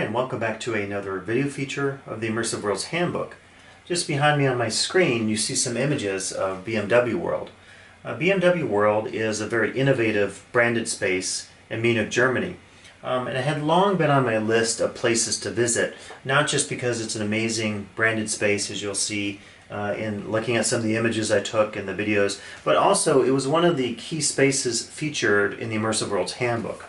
Hi, and welcome back to another video feature of the Immersive Worlds Handbook. Just behind me on my screen you see some images of BMW World. BMW World is a very innovative branded space in Munich, Germany. And it had long been on my list of places to visit, not just because it's an amazing branded space, as you'll see in looking at some of the images I took in the videos, but also it was one of the key spaces featured in the Immersive Worlds Handbook.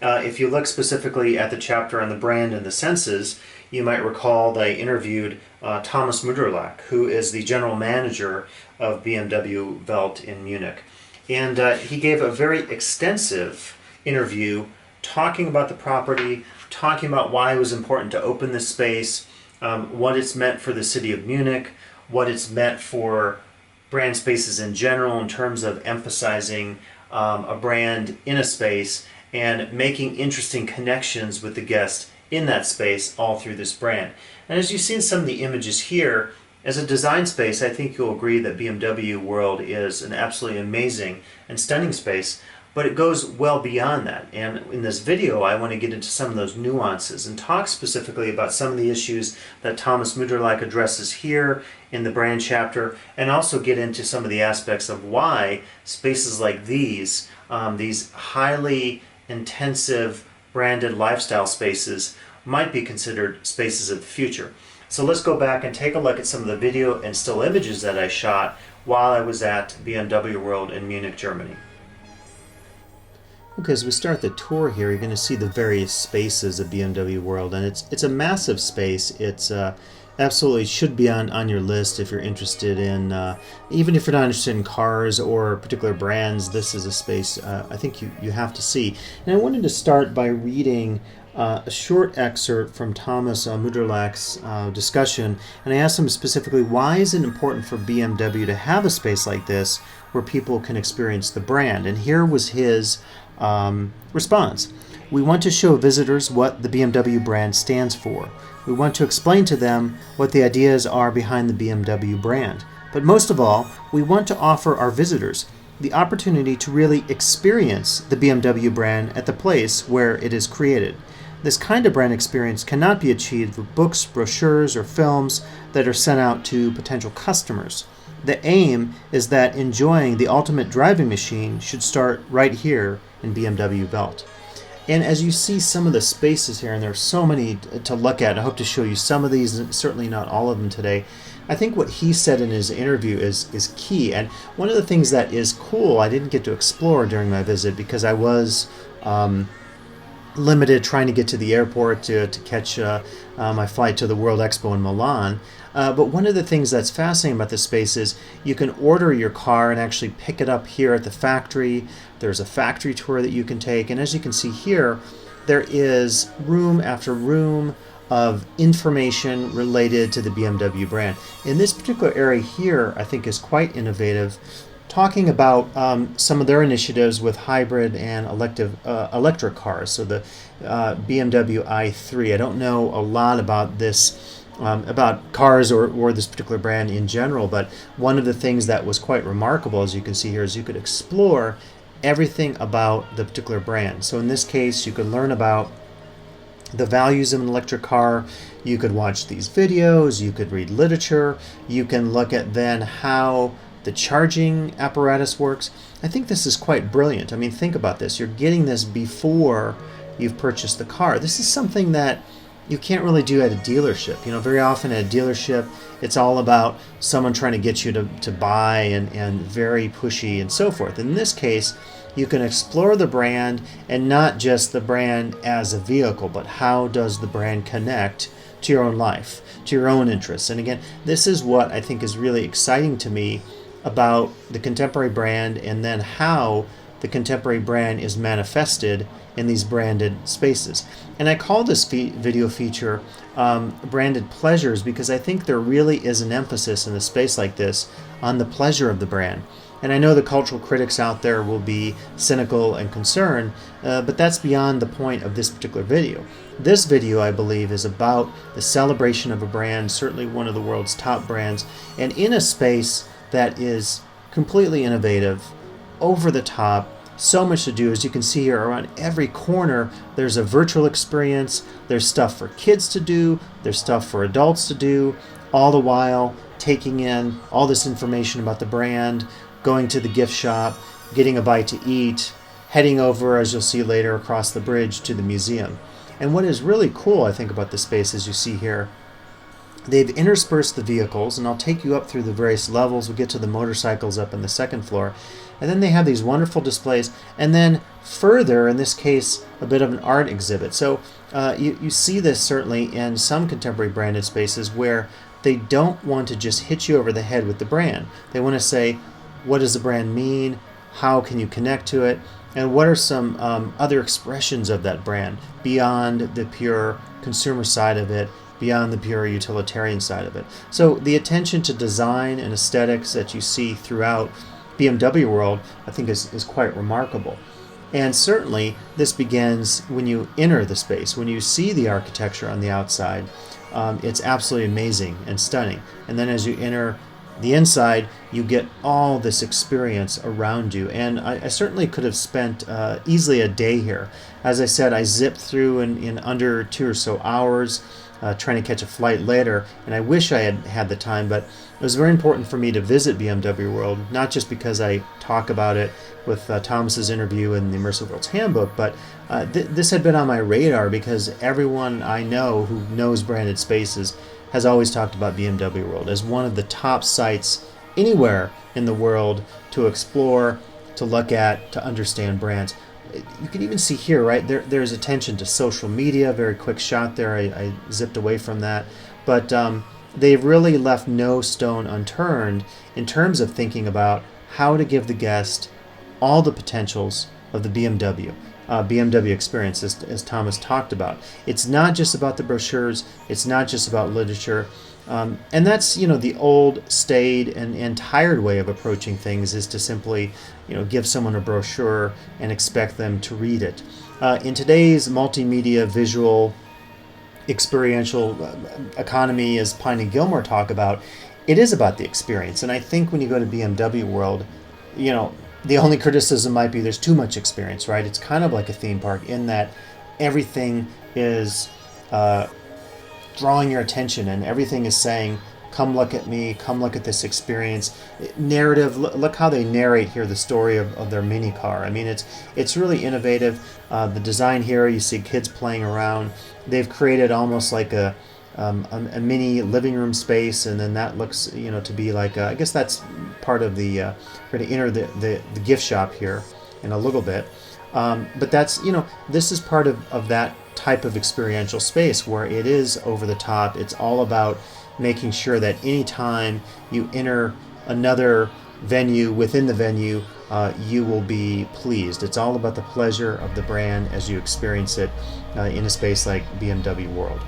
If you look specifically at the chapter on the brand and the senses, you might recall that I interviewed Thomas Muderlach, who is the general manager of BMW Welt in Munich. And he gave a very extensive interview talking about the property, talking about why it was important to open this space, what it's meant for the city of Munich, what it's meant for brand spaces in general in terms of emphasizing a brand in a space and making interesting connections with the guest in that space all through this brand. And as you see in some of the images here, as a design space, I think you'll agree that BMW World is an absolutely amazing and stunning space, but it goes well beyond that. And in this video, I want to get into some of those nuances and talk specifically about some of the issues that Thomas Muderlach addresses here in the brand chapter, and also get into some of the aspects of why spaces like these highly intensive branded lifestyle spaces might be considered spaces of the future. So let's go back and take a look at some of the video and still images that I shot while I was at BMW World in Munich, Germany. Okay, as we start the tour here, you're going to see the various spaces of BMW World, and it's a massive space. It's absolutely should be on your list if you're interested in, even if you're not interested in cars or particular brands, this is a space I think you have to see. And I wanted to start by reading a short excerpt from Thomas Muderlach's discussion, and I asked him specifically, why is it important for BMW to have a space like this where people can experience the brand? And here was his response. We want to show visitors what the BMW brand stands for. We want to explain to them what the ideas are behind the BMW brand. But most of all, we want to offer our visitors the opportunity to really experience the BMW brand at the place where it is created. This kind of brand experience cannot be achieved with books, brochures, or films that are sent out to potential customers. The aim is that enjoying the ultimate driving machine should start right here in BMW Welt. And as you see some of the spaces here, and there are so many to look at, I hope to show you some of these, and certainly not all of them today. I think what he said in his interview is key. And one of the things that is cool, I didn't get to explore during my visit because I was limited trying to get to the airport to catch my flight to the World Expo in Milan. But one of the things that's fascinating about this space is you can order your car and actually pick it up here at the factory. There's a factory tour that you can take, and as you can see here, there is room after room of information related to the BMW brand. In this particular area here, I think is quite innovative, talking about some of their initiatives with hybrid and electric cars. So the BMW i3. I don't know a lot about this, about cars or this particular brand in general, but one of the things that was quite remarkable, as you can see here, is you could explore everything about the particular brand. So in this case, you could learn about the values of an electric car, you could watch these videos, you could read literature, you can look at then how the charging apparatus works. I think this is quite brilliant. I mean, think about this. You're getting this before you've purchased the car. This is something that you can't really do at a dealership. You know, very often at a dealership, it's all about someone trying to get you to buy and very pushy and so forth. In this case, you can explore the brand, and not just the brand as a vehicle, but how does the brand connect to your own life, to your own interests. And again, this is what I think is really exciting to me about the contemporary brand, and then how the contemporary brand is manifested in these branded spaces. And I call this video feature Branded Pleasures, because I think there really is an emphasis in a space like this on the pleasure of the brand. And I know the cultural critics out there will be cynical and concerned, but that's beyond the point of this particular video. This video, I believe, is about the celebration of a brand, certainly one of the world's top brands, and in a space that is completely innovative, over the top, So much to do. As you can see here, around every corner there's a virtual experience. There's stuff for kids to do, there's stuff for adults to do, all the while taking in all this information about the brand, going to the gift shop, getting a bite to eat, heading over, as you'll see later, across the bridge to the museum. And what is really cool, I think, about this space, as you see here, they've interspersed the vehicles, and I'll take you up through the various levels. We'll get to the motorcycles up on the second floor. And then they have these wonderful displays. And then further, in this case, a bit of an art exhibit. So you see this certainly in some contemporary branded spaces where they don't want to just hit you over the head with the brand. They want to say, what does the brand mean? How can you connect to it? And what are some other expressions of that brand beyond the pure consumer side of it, beyond the pure utilitarian side of it? So the attention to design and aesthetics that you see throughout BMW World, I think, is quite remarkable. And certainly this begins when you enter the space. When you see the architecture on the outside, it's absolutely amazing and stunning. And then as you enter the inside, you get all this experience around you. And I certainly could have spent easily a day here. As I said, I zipped through in under 2 or so hours, trying to catch a flight later, and I wish I had had the time, but it was very important for me to visit BMW World, not just because I talk about it with Thomas's interview in the Immersive Worlds Handbook, but this had been on my radar because everyone I know who knows branded spaces has always talked about BMW World as one of the top sites anywhere in the world to explore, to look at, to understand brands. You can even see here, right, there's attention to social media. Very quick shot there. I zipped away from that. But they've really left no stone unturned in terms of thinking about how to give the guest all the potentials of the BMW experience, as Thomas talked about. It's not just about the brochures. It's not just about literature. And that's, the old, staid, and tired way of approaching things, is to simply, give someone a brochure and expect them to read it. In today's multimedia, visual, experiential economy, as Pine and Gilmore talk about, it is about the experience. And I think when you go to BMW World, the only criticism might be there's too much experience, right? It's kind of like a theme park in that everything is drawing your attention, and everything is saying, come look at me, come look at this experience. Narrative, look how they narrate here the story of their mini car. I mean, it's really innovative. The design here, you see kids playing around. They've created almost like a mini living room space, and then that looks, to be like, I guess that's part of the, we're going to enter the gift shop here in a little bit. But that's, this is part of that type of experiential space where it is over the top. It's all about making sure that anytime you enter another venue within the venue, you will be pleased. It's all about the pleasure of the brand as you experience it in a space like BMW World.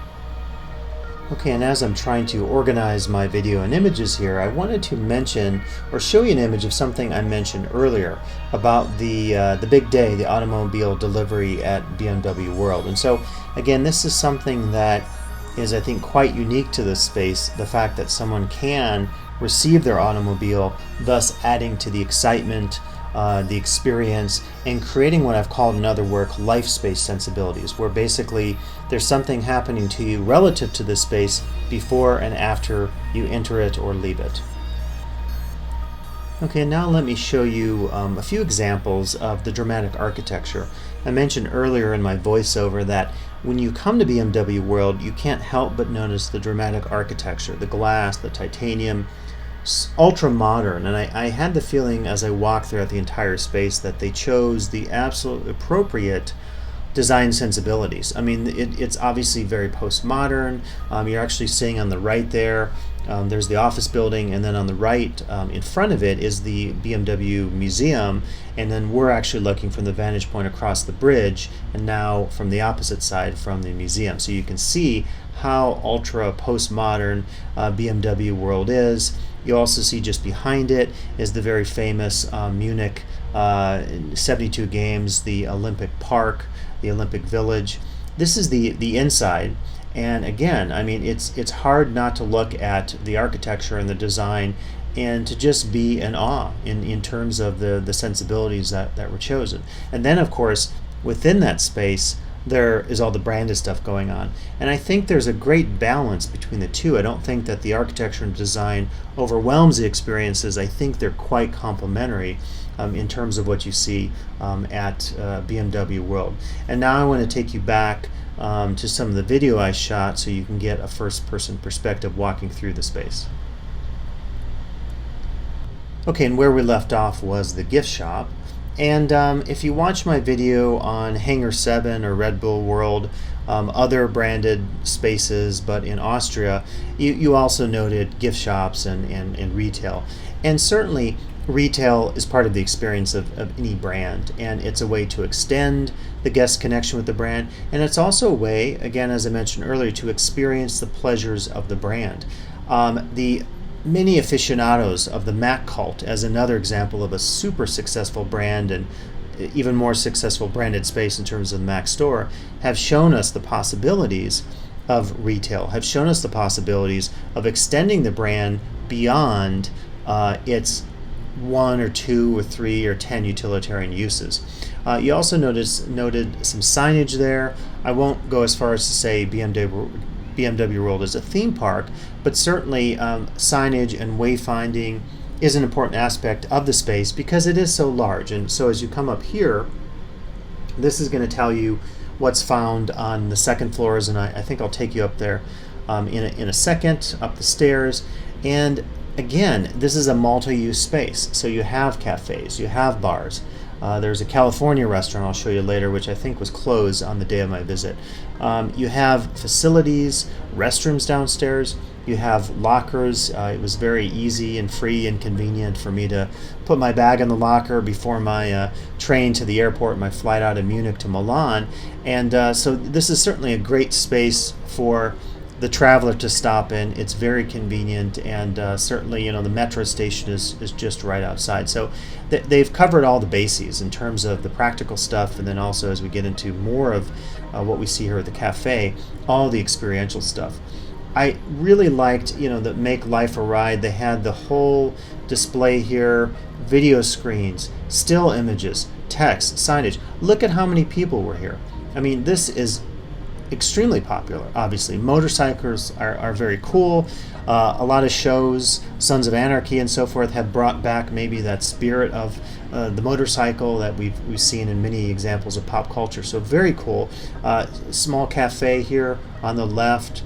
Okay, and as I'm trying to organize my video and images here, I wanted to mention or show you an image of something I mentioned earlier about the big day, the automobile delivery at BMW World. And so, again, this is something that is, I think, quite unique to this space, the fact that someone can receive their automobile, thus adding to the excitement, the experience, and creating what I've called in other work life space sensibilities, where basically there's something happening to you relative to this space before and after you enter it or leave it. Okay, now let me show you a few examples of the dramatic architecture. I mentioned earlier in my voiceover that when you come to BMW World, you can't help but notice the dramatic architecture, the glass, the titanium, ultra modern. And I had the feeling as I walked throughout the entire space that they chose the absolute appropriate design sensibilities. I mean, it's obviously very postmodern. You're actually seeing on the right there, there's the office building, and then on the right in front of it is the BMW Museum, and then we're actually looking from the vantage point across the bridge, and now from the opposite side from the museum. So you can see how ultra postmodern BMW World is. You also see just behind it is the very famous Munich 72 games, the Olympic Park, the Olympic Village. This is the inside, and again, I mean, it's hard not to look at the architecture and the design and to just be in awe in terms of the sensibilities that were chosen. And then, of course, within that space, there is all the branded stuff going on. And I think there's a great balance between the two. I don't think that the architecture and design overwhelms the experiences. I think they're quite complementary in terms of what you see at BMW World. And now I want to take you back to some of the video I shot so you can get a first-person perspective walking through the space. Okay, and where we left off was the gift shop. And if you watch my video on Hangar 7 or Red Bull World, other branded spaces, but in Austria, you also noted gift shops and retail. And certainly retail is part of the experience of any brand, and it's a way to extend the guest connection with the brand, and it's also a way, again, as I mentioned earlier, to experience the pleasures of the brand. The many aficionados of the Mac cult, as another example of a super successful brand and even more successful branded space in terms of the Mac store, have shown us the possibilities of retail, have shown us the possibilities of extending the brand beyond its 1 or 2 or 3 or 10 utilitarian uses. You also noted some signage there. I won't go as far as to say BMW World is a theme park, but certainly signage and wayfinding is an important aspect of the space because it is so large. And so as you come up here, this is going to tell you what's found on the second floors, and I think I'll take you up there in a second, up the stairs. And again, this is a multi-use space. So you have cafes, you have bars. There's a California restaurant I'll show you later, which I think was closed on the day of my visit. You have facilities, restrooms downstairs. You have lockers. It was very easy and free and convenient for me to put my bag in the locker before my train to the airport, my flight out of Munich to Milan. And so this is certainly a great space for the traveler to stop in. It's very convenient, and certainly, the metro station is just right outside. So they've covered all the bases in terms of the practical stuff, and then also as we get into more of what we see here at the cafe, all the experiential stuff. I really liked, the Make Life a Ride. They had the whole display here, video screens, still images, text, signage. Look at how many people were here. I mean, this is extremely popular, obviously. Motorcycles are very cool. A lot of shows, Sons of Anarchy and so forth, have brought back maybe that spirit of the motorcycle that we've seen in many examples of pop culture. So very cool. Small cafe here on the left.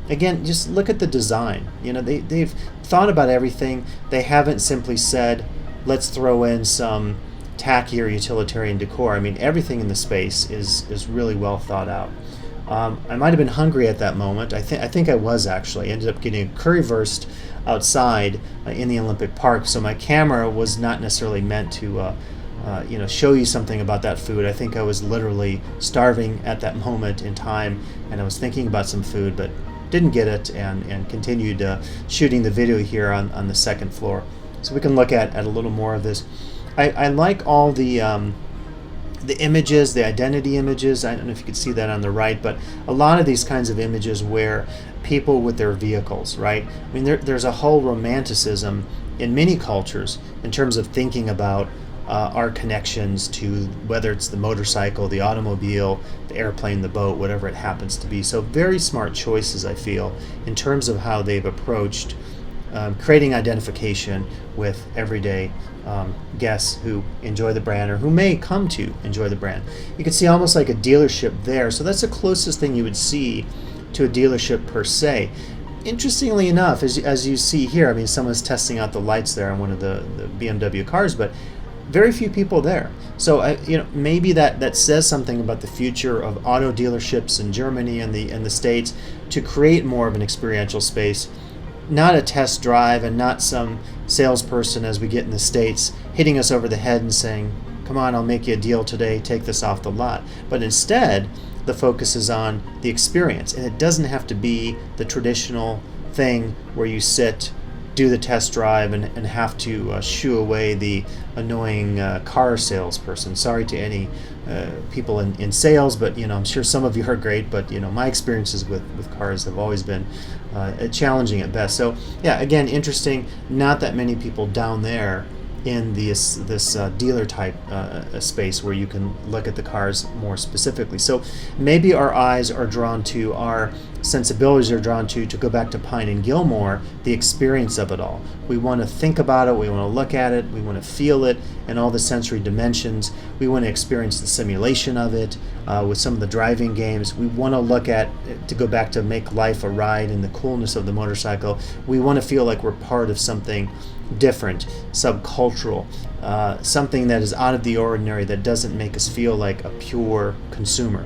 Again, just look at the design. They've thought about everything. They haven't simply said, let's throw in some tackier utilitarian decor. I mean, everything in the space is really well thought out. I might have been hungry at that moment. I think I was actually. I ended up getting a currywurst outside in the Olympic Park, so my camera was not necessarily meant to show you something about that food. I think I was literally starving at that moment in time, and I was thinking about some food, but didn't get it, and continued shooting the video here on the second floor. So we can look at a little more of this. I like all the images, the identity images. I don't know if you can see that on the right, but a lot of these kinds of images where people with their vehicles, right? I mean, there's a whole romanticism in many cultures in terms of thinking about our connections to whether it's the motorcycle, the automobile, the airplane, the boat, whatever it happens to be. So very smart choices, I feel, in terms of how they've approached creating identification with everyday guests who enjoy the brand or who may come to enjoy the brand. You can see almost like a dealership there. So that's the closest thing you would see to a dealership per se. Interestingly enough, as you see here, I mean, someone's testing out the lights there on one of the BMW cars, but very few people there. So maybe that says something about the future of auto dealerships in Germany and the States to create more of an experiential space, not a test drive and not some salesperson as we get in the States hitting us over the head and saying, come on, I'll make you a deal today, take this off the lot. But instead, the focus is on the experience, and it doesn't have to be the traditional thing where you sit, do the test drive, and have to shoo away the annoying car salesperson. Sorry to any people in sales, but I'm sure some of you are great, but my experiences with cars have always been challenging at best. So yeah, again, interesting. Not that many people down there in this dealer type space where you can look at the cars more specifically. So maybe our eyes are drawn to, our sensibilities are drawn to go back to Pine and Gilmore, the experience of it all. We want to think about it, we want to look at it, we want to feel it and all the sensory dimensions. We want to experience the simulation of it with some of the driving games. We want to look at, to go back to make life a ride and the coolness of the motorcycle. We want to feel like we're part of something different, subcultural, something that is out of the ordinary, that doesn't make us feel like a pure consumer.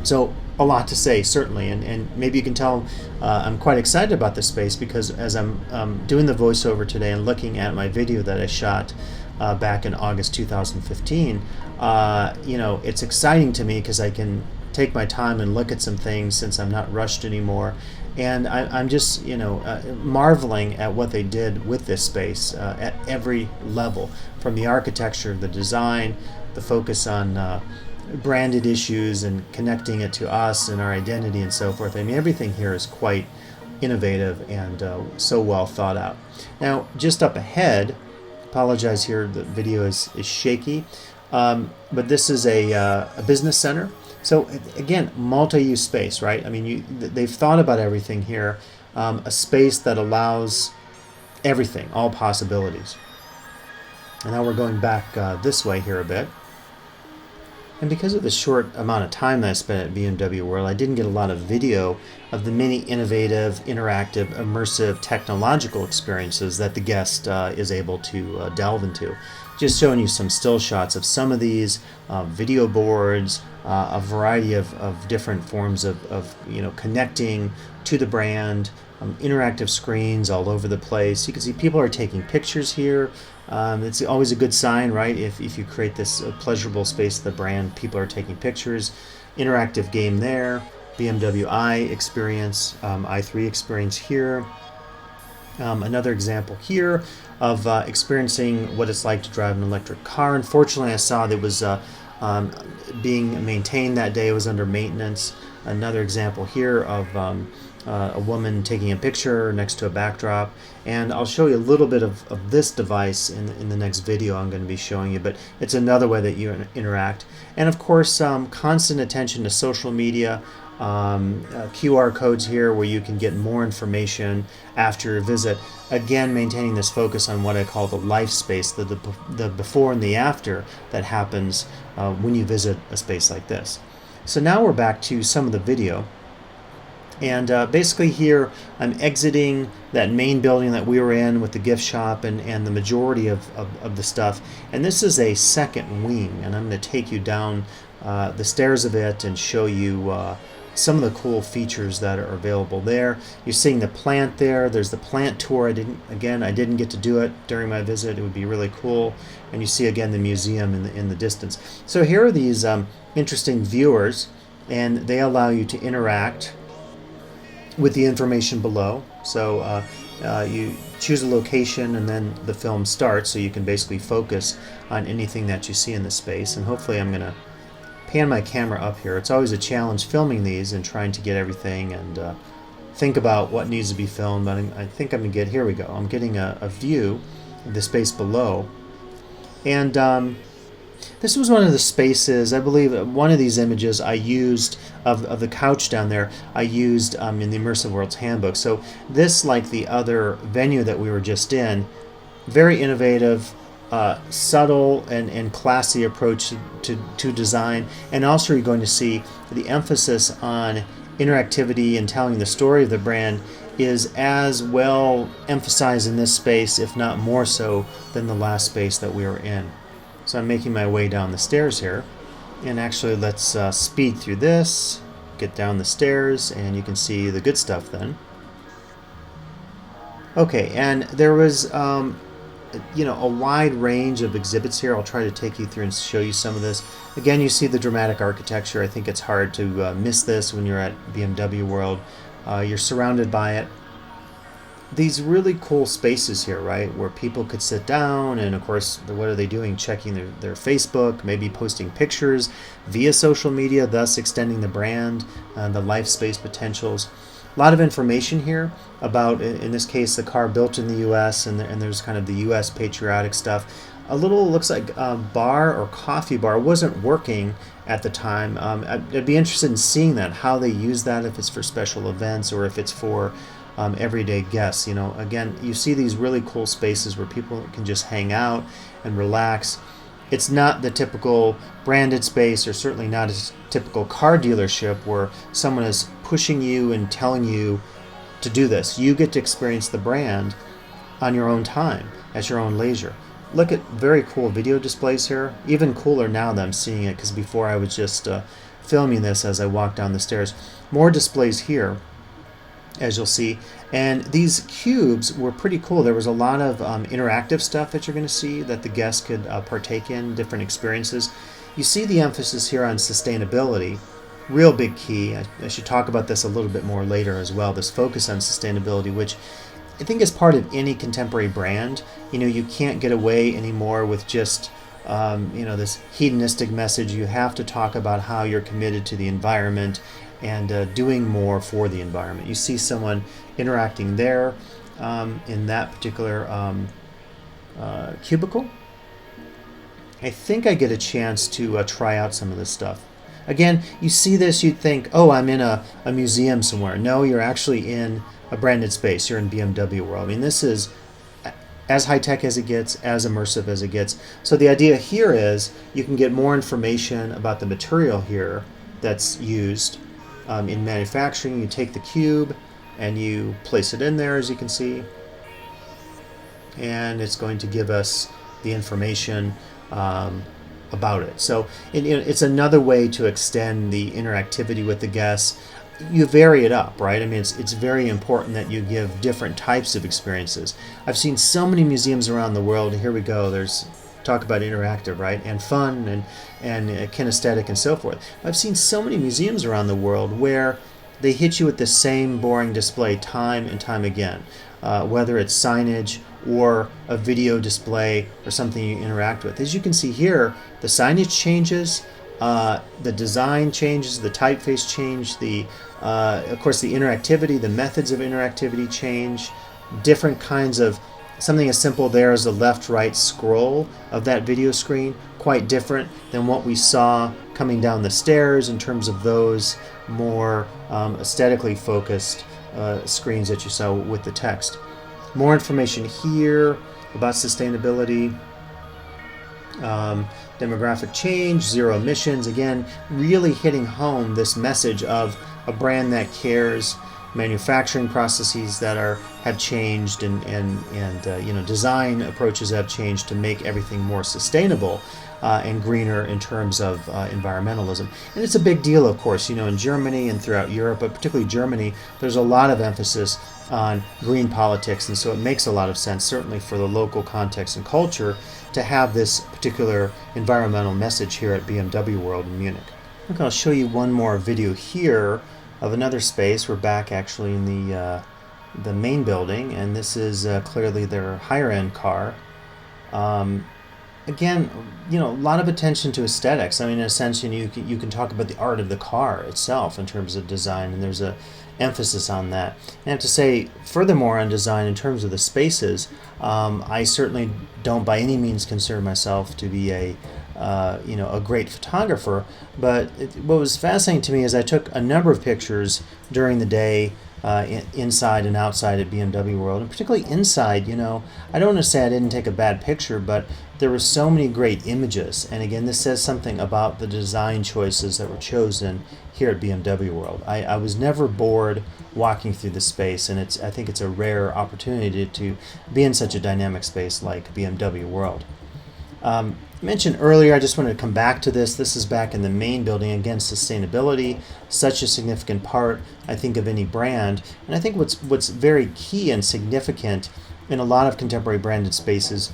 So a lot to say, certainly, and maybe you can tell I'm quite excited about this space, because as I'm doing the voiceover today and looking at my video that I shot back in August 2015, it's exciting to me because I can take my time and look at some things since I'm not rushed anymore. And I'm just, marveling at what they did with this space at every level, from the architecture, the design, the focus on branded issues and connecting it to us and our identity and so forth. I mean, everything here is quite innovative and so well thought out. Now, just up ahead, apologize here, the video is shaky, but this is a business center. So again, multi-use space, right? I mean, they've thought about everything here, a space that allows everything, all possibilities. And now we're going back this way here a bit. And because of the short amount of time that I spent at BMW World, I didn't get a lot of video of the many innovative, interactive, immersive, technological experiences that the guest is able to delve into. Just showing you some still shots of some of these video boards, a variety of different forms of connecting to the brand, interactive screens all over the place. You can see people are taking pictures here. It's always a good sign, right? If you create this pleasurable space of the brand, people are taking pictures. Interactive game there, BMW i experience, i3 experience here. Another example here of experiencing what it's like to drive an electric car. Unfortunately, I saw that it was being maintained that day. It was under maintenance. Another example here of a woman taking a picture next to a backdrop, and I'll show you a little bit of this device in the next video I'm going to be showing you, but it's another way that you interact. And of course, constant attention to social media, QR codes here where you can get more information after your visit. Again, maintaining this focus on what I call the life space, the before and the after that happens when you visit a space like this. So now we're back to some of the video. And basically here I'm exiting that main building that we were in with the gift shop and the majority of the stuff. And this is a second wing, and I'm going to take you down the stairs of it and show you some of the cool features that are available there. You're seeing the plant there. There's the plant tour. I didn't get to do it during my visit. It would be really cool. And you see again the museum in the distance. So here are these interesting viewers, and they allow you to interact with the information below. So you choose a location and then the film starts, so you can basically focus on anything that you see in the space. And hopefully I'm going to pan my camera up here. It's always a challenge filming these and trying to get everything and think about what needs to be filmed, but I think I'm going to get, here we go, I'm getting a view of the space below. And this was one of the spaces, I believe one of these images I used of the couch down there, I used in the Immersive Worlds Handbook. So this, like the other venue that we were just in, very innovative, subtle and classy approach to design. And also you're going to see the emphasis on interactivity and telling the story of the brand is as well emphasized in this space, if not more so, than the last space that we were in. So I'm making my way down the stairs here, and actually let's speed through this, get down the stairs, and you can see the good stuff then. Okay, and there was a wide range of exhibits here. I'll try to take you through and show you some of this. Again, you see the dramatic architecture. I think it's hard to miss this when you're at BMW World. You're surrounded by it. These really cool spaces here, right, where people could sit down, and of course, what are they doing? Checking their Facebook, maybe posting pictures via social media, thus extending the brand, the life space potentials. A lot of information here about, in this case, the car built in the U.S. and there's kind of the U.S. patriotic stuff. A little, looks like a bar or coffee bar wasn't working at the time. I'd be interested in seeing that, how they use that, if it's for special events or if it's for everyday guests. You know, again, you see these really cool spaces where people can just hang out and relax. It's not the typical branded space, or certainly not a typical car dealership where someone is pushing you and telling you to do this. You get to experience the brand on your own time, at your own leisure. Look at very cool video displays here. Even cooler now that I'm seeing it, because before I was just filming this as I walked down the stairs. More displays here, as you'll see. And these cubes were pretty cool. There was a lot of interactive stuff that you're going to see that the guests could partake in, different experiences. You see the emphasis here on sustainability, real big key. I should talk about this a little bit more later as well, this focus on sustainability, which I think is part of any contemporary brand. You know, you can't get away anymore with just this hedonistic message. You have to talk about how you're committed to the environment and doing more for the environment. You see someone interacting there in that particular cubicle. I think I get a chance to try out some of this stuff. Again, you see this, you'd think, oh, I'm in a museum somewhere. No, you're actually in a branded space. You're in BMW World. I mean, this is as high-tech as it gets, as immersive as it gets. So the idea here is you can get more information about the material here that's used in manufacturing. You take the cube and you place it in there, as you can see, and it's going to give us the information about it. So it's another way to extend the interactivity with the guests. You vary it up, right? I mean, it's very important that you give different types of experiences. I've seen so many museums around the world. Here we go. There's talk about interactive, right? And fun and kinesthetic and so forth. I've seen so many museums around the world where they hit you with the same boring display time and time again, whether it's signage or a video display or something you interact with. As you can see here, the signage changes, the design changes, the typeface change, of course the interactivity, the methods of interactivity change, different kinds of, something as simple there as the left-right scroll of that video screen, quite different than what we saw coming down the stairs in terms of those more aesthetically focused screens that you saw with the text. More information here about sustainability, demographic change, zero emissions. Again, really hitting home this message of a brand that cares, manufacturing processes that have changed, and design approaches have changed to make everything more sustainable and greener in terms of environmentalism. And it's a big deal, of course, in Germany and throughout Europe, but particularly Germany, there's a lot of emphasis on green politics, and so it makes a lot of sense, certainly for the local context and culture, to have this particular environmental message here at BMW World in Munich. Okay, I'll show you one more video here of another space. We're back actually in the main building, and this is clearly their higher-end car. Again, a lot of attention to aesthetics. I mean, in a sense, you can talk about the art of the car itself in terms of design, and there's a emphasis on that. And I have to say, furthermore, on design in terms of the spaces, I certainly don't by any means consider myself to be a great photographer, but what was fascinating to me is I took a number of pictures during the day, inside and outside at BMW World, and particularly inside. I don't want to say I didn't take a bad picture, but there were so many great images. And again, this says something about the design choices that were chosen here at BMW World. I was never bored walking through the space, and I think it's a rare opportunity to be in such a dynamic space like BMW World. I mentioned earlier, I just wanted to come back to this. This is back in the main building. Again, sustainability, such a significant part, I think, of any brand. And I think what's very key and significant in a lot of contemporary branded spaces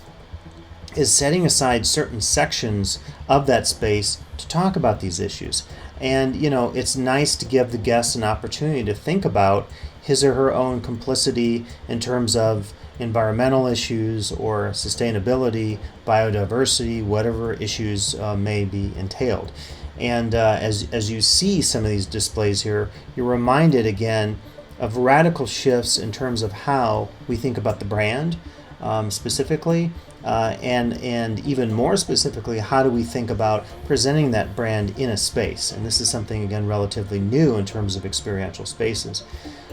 is setting aside certain sections of that space to talk about these issues. And, it's nice to give the guests an opportunity to think about his or her own complicity in terms of environmental issues or sustainability, biodiversity, whatever issues may be entailed. And as you see some of these displays here, you're reminded again of radical shifts in terms of how we think about the brand specifically, and even more specifically, how do we think about presenting that brand in a space? And this is something, again, relatively new in terms of experiential spaces.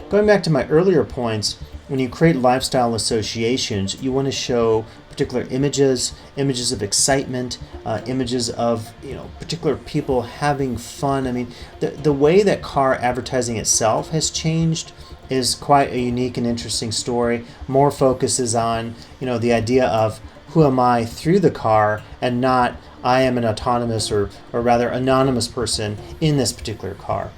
Going back to my earlier points, when you create lifestyle associations, you want to show particular images of excitement, images of particular people having fun. I mean, the way that car advertising itself has changed is quite a unique and interesting story. More focuses on the idea of who am I through the car, and not I am an autonomous or rather anonymous person in this particular car.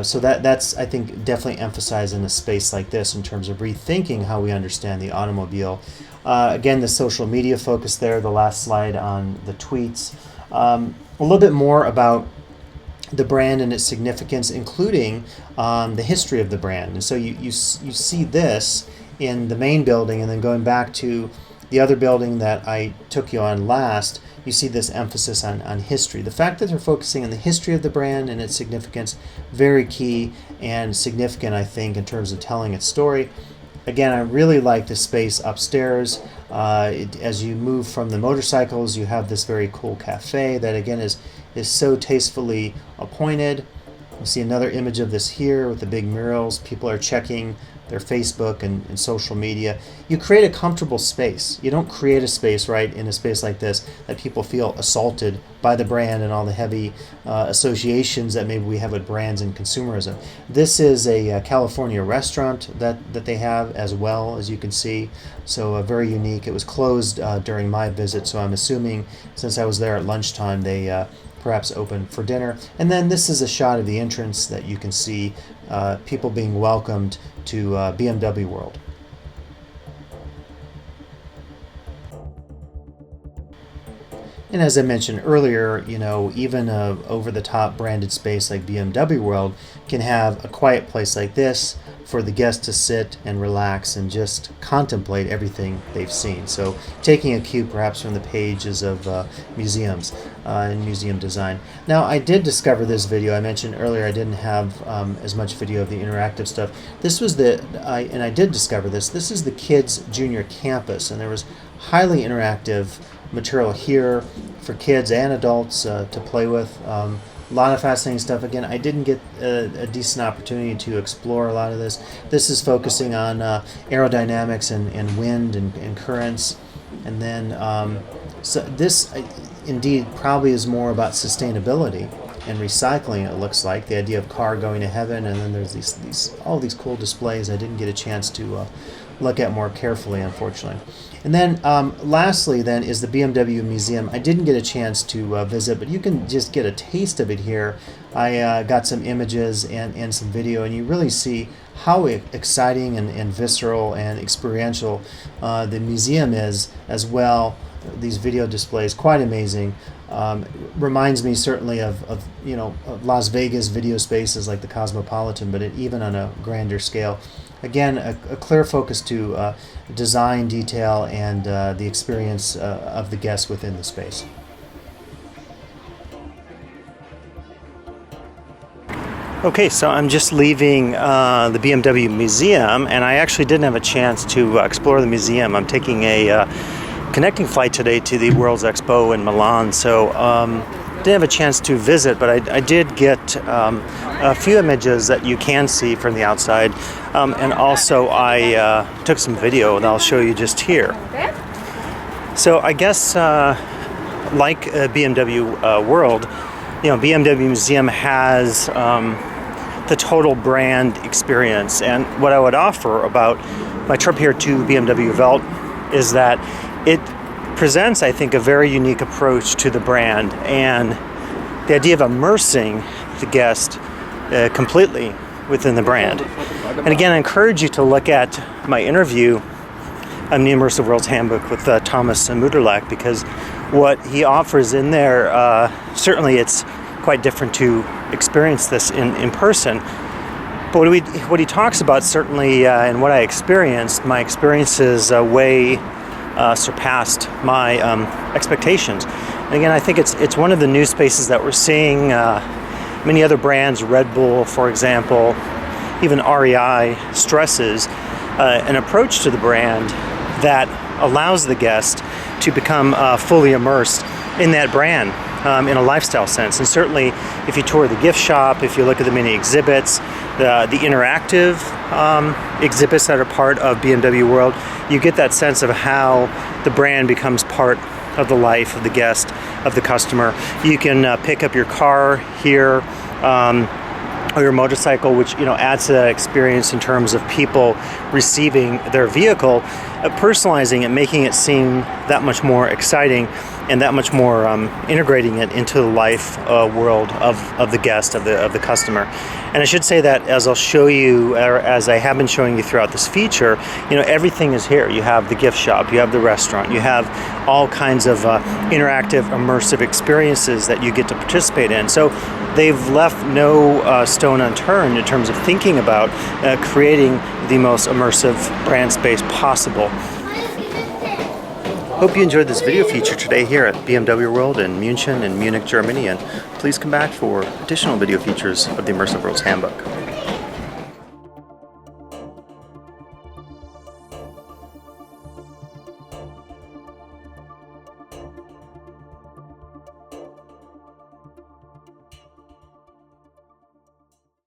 So that's, I think, definitely emphasized in a space like this in terms of rethinking how we understand the automobile. Again, the social media focus there, the last slide on the tweets. A little bit more about the brand and its significance, including the history of the brand. And so you see this in the main building, and then going back to the other building that I took you on last, you see this emphasis on history. The fact that they're focusing on the history of the brand and its significance, very key and significant, I think, in terms of telling its story. Again, I really like the space upstairs. As you move from the motorcycles, you have this very cool cafe that, again, is so tastefully appointed. You see another image of this here with the big murals. People are checking their Facebook and social media. You create a comfortable space. You don't create a space, right, in a space like this that people feel assaulted by the brand and all the heavy associations that maybe we have with brands and consumerism. This is a California restaurant that they have as well, as you can see. So very unique. It was closed during my visit, so I'm assuming since I was there at lunchtime, they perhaps open for dinner. And then this is a shot of the entrance that you can see people being welcomed to BMW World. And as I mentioned earlier, even a over-the-top branded space like BMW World can have a quiet place like this for the guest to sit and relax and just contemplate everything they've seen. So taking a cue perhaps from the pages of museums and museum design. Now, I did discover this video. I mentioned earlier I didn't have as much video of the interactive stuff. This was I did discover this. This is the kids' junior campus, and there was highly interactive material here for kids and adults to play with. A lot of fascinating stuff. Again, I didn't get a decent opportunity to explore a lot of this. This is focusing on aerodynamics and wind and currents. And then, so this indeed probably is more about sustainability and recycling, it looks like. The idea of car going to heaven, and then there's all these cool displays I didn't get a chance to look at more carefully, unfortunately. And then lastly then is the BMW Museum. I didn't get a chance to visit, but you can just get a taste of it here. I got some images and some video, and you really see how exciting and visceral and experiential the museum is as well. These video displays, quite amazing. Reminds me certainly of Las Vegas video spaces like the Cosmopolitan, but even on a grander scale. Again, a clear focus to design, detail, and the experience of the guests within the space. Okay, so I'm just leaving the BMW Museum, and I actually didn't have a chance to explore the museum. I'm taking a connecting flight today to the World's Expo in Milan, so didn't have a chance to visit, but I did get a few images that you can see from the outside, and also I took some video that I'll show you just here. So I guess like BMW World, BMW Museum has the total brand experience, and what I would offer about my trip here to BMW Welt is that it presents, I think, a very unique approach to the brand and the idea of immersing the guest completely within the brand. And again, I encourage you to look at my interview on the Immersive World's Handbook with Thomas Muderlach, because what he offers in there, certainly it's quite different to experience this in person. But what he talks about, certainly, and what I experienced, my experiences way surpassed my expectations. And again, I think it's one of the new spaces that we're seeing. Many other brands, Red Bull, for example, even REI stresses an approach to the brand that allows the guest to become fully immersed in that brand in a lifestyle sense. And certainly if you tour the gift shop, if you look at the many exhibits, the interactive exhibits that are part of BMW World, you get that sense of how the brand becomes part of the life of the guest, of the customer. You can pick up your car here, or your motorcycle, which adds to that experience in terms of people receiving their vehicle, personalizing it, making it seem that much more exciting and that much more integrating it into the life world of the guest, of the customer. And I should say that as I'll show you, or as I have been showing you throughout this feature, everything is here. You have the gift shop, you have the restaurant, you have all kinds of interactive, immersive experiences that you get to participate in. So they've left no stone unturned in terms of thinking about creating the most immersive brand space possible. Hope you enjoyed this video feature today here at BMW World in Munich, Germany, and please come back for additional video features of the Immersive World's Handbook.